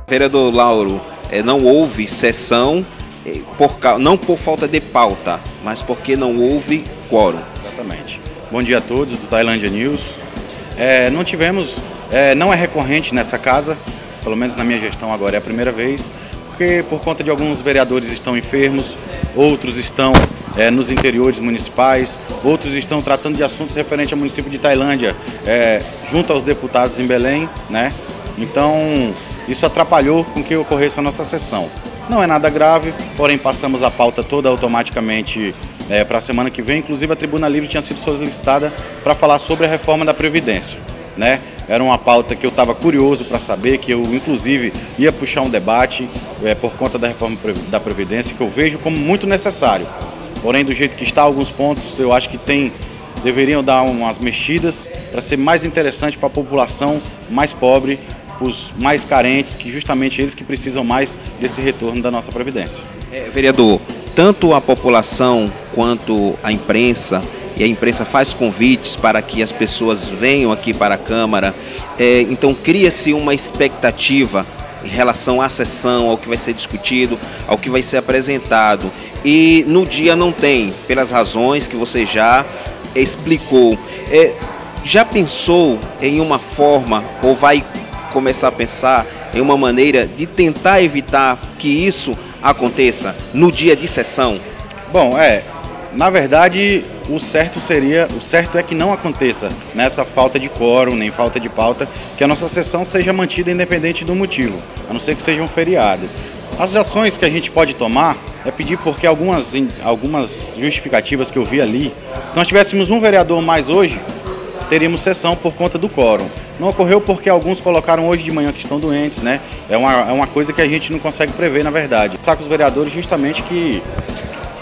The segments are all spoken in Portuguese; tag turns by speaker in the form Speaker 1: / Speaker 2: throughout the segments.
Speaker 1: Vereador Lauro, não houve sessão, não por falta de pauta, mas porque não houve quórum.
Speaker 2: Exatamente. Bom dia a todos do Tailândia News. Não tivemos, não é recorrente nessa casa, pelo menos na minha gestão agora é a primeira vez, porque por conta de alguns vereadores estão enfermos, outros estão nos interiores municipais, outros estão tratando de assuntos referentes ao município de Tailândia, junto aos deputados em Belém, né? Então, isso atrapalhou com que ocorresse a nossa sessão. Não é nada grave, porém passamos a pauta toda automaticamente para a semana que vem. Inclusive a Tribuna Livre tinha sido solicitada para falar sobre a reforma da Previdência, né? Era uma pauta que eu estava curioso para saber, que eu inclusive ia puxar um debate por conta da reforma da Previdência, que eu vejo como muito necessário. Porém, do jeito que está, alguns pontos eu acho que deveriam dar umas mexidas para ser mais interessante para a população mais pobre, os mais carentes, que justamente eles que precisam mais desse retorno da nossa Previdência.
Speaker 1: Vereador, tanto a população quanto a imprensa, e a imprensa faz convites para que as pessoas venham aqui para a Câmara, então cria-se uma expectativa em relação à sessão, ao que vai ser discutido, ao que vai ser apresentado, e no dia não tem, pelas razões que você já explicou. Já pensou em uma forma, ou vai começar a pensar em uma maneira de tentar evitar que isso aconteça no dia de sessão?
Speaker 2: Bom, na verdade, o certo é que não aconteça nessa falta de quórum, nem falta de pauta, que a nossa sessão seja mantida independente do motivo, a não ser que seja um feriado. As ações que a gente pode tomar é pedir, porque algumas justificativas que eu vi ali, se nós tivéssemos um vereador mais hoje, teríamos sessão por conta do quórum. Não ocorreu porque alguns colocaram hoje de manhã que estão doentes, né? É uma coisa que a gente não consegue prever, na verdade. Saco os vereadores justamente que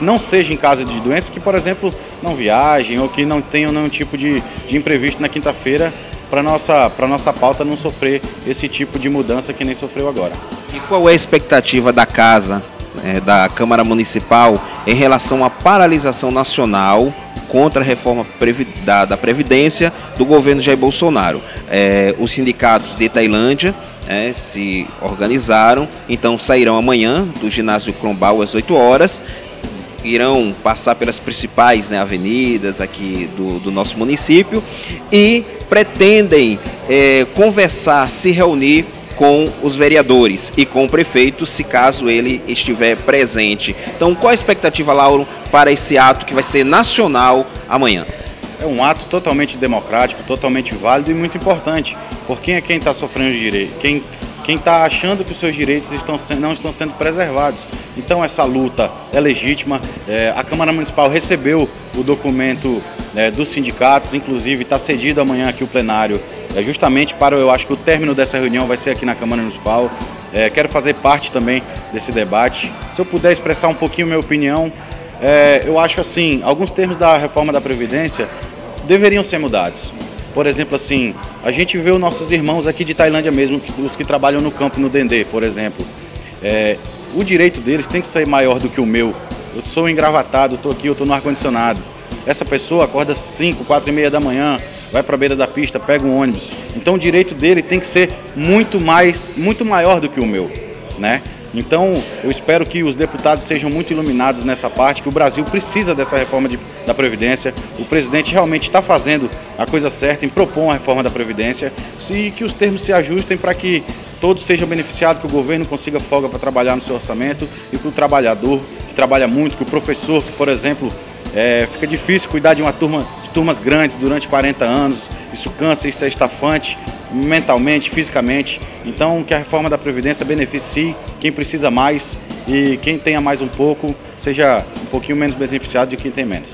Speaker 2: não seja em caso de doença, que, por exemplo, não viajem ou que não tenham nenhum tipo de imprevisto na quinta-feira, para nossa pauta não sofrer esse tipo de mudança que nem sofreu agora.
Speaker 1: E qual é a expectativa da Casa, da Câmara Municipal, em relação à paralisação nacional contra a reforma da Previdência do governo Jair Bolsonaro? Os sindicatos de Tailândia se organizaram, então sairão amanhã do ginásio Crombau às 8 horas, irão passar pelas principais avenidas aqui do nosso município e pretendem conversar, se reunir com os vereadores e com o prefeito, se caso ele estiver presente. Então, qual a expectativa, Lauro, para esse ato que vai ser nacional amanhã?
Speaker 2: É um ato totalmente democrático, totalmente válido e muito importante, porque quem está sofrendo direito, quem está achando que os seus direitos não estão sendo preservados. Então essa luta é legítima. A Câmara Municipal recebeu o documento dos sindicatos, inclusive está cedido amanhã aqui o plenário, justamente para, eu acho que o término dessa reunião vai ser aqui na Câmara Municipal. Quero fazer parte também desse debate. Se eu puder expressar um pouquinho minha opinião, eu acho assim, alguns termos da reforma da Previdência deveriam ser mudados. Por exemplo, assim, a gente vê os nossos irmãos aqui de Tailândia mesmo, os que trabalham no campo, no Dendê, por exemplo. O direito deles tem que ser maior do que o meu. Eu sou engravatado, estou aqui, eu estou no ar-condicionado. Essa pessoa acorda às 5, 4 e meia da manhã, vai para a beira da pista, pega um ônibus. Então o direito dele tem que ser muito maior do que o meu, né? Então, eu espero que os deputados sejam muito iluminados nessa parte, que o Brasil precisa dessa reforma da Previdência. O presidente realmente está fazendo a coisa certa em propor uma reforma da Previdência e que os termos se ajustem para que todos sejam beneficiados, que o governo consiga folga para trabalhar no seu orçamento e que o trabalhador, que trabalha muito, que o professor, que, por exemplo, fica difícil cuidar de turmas grandes durante 40 anos, isso cansa, isso é estafante, mentalmente, fisicamente. Então, que a reforma da Previdência beneficie quem precisa mais e quem tenha mais um pouco seja um pouquinho menos beneficiado de quem tem menos.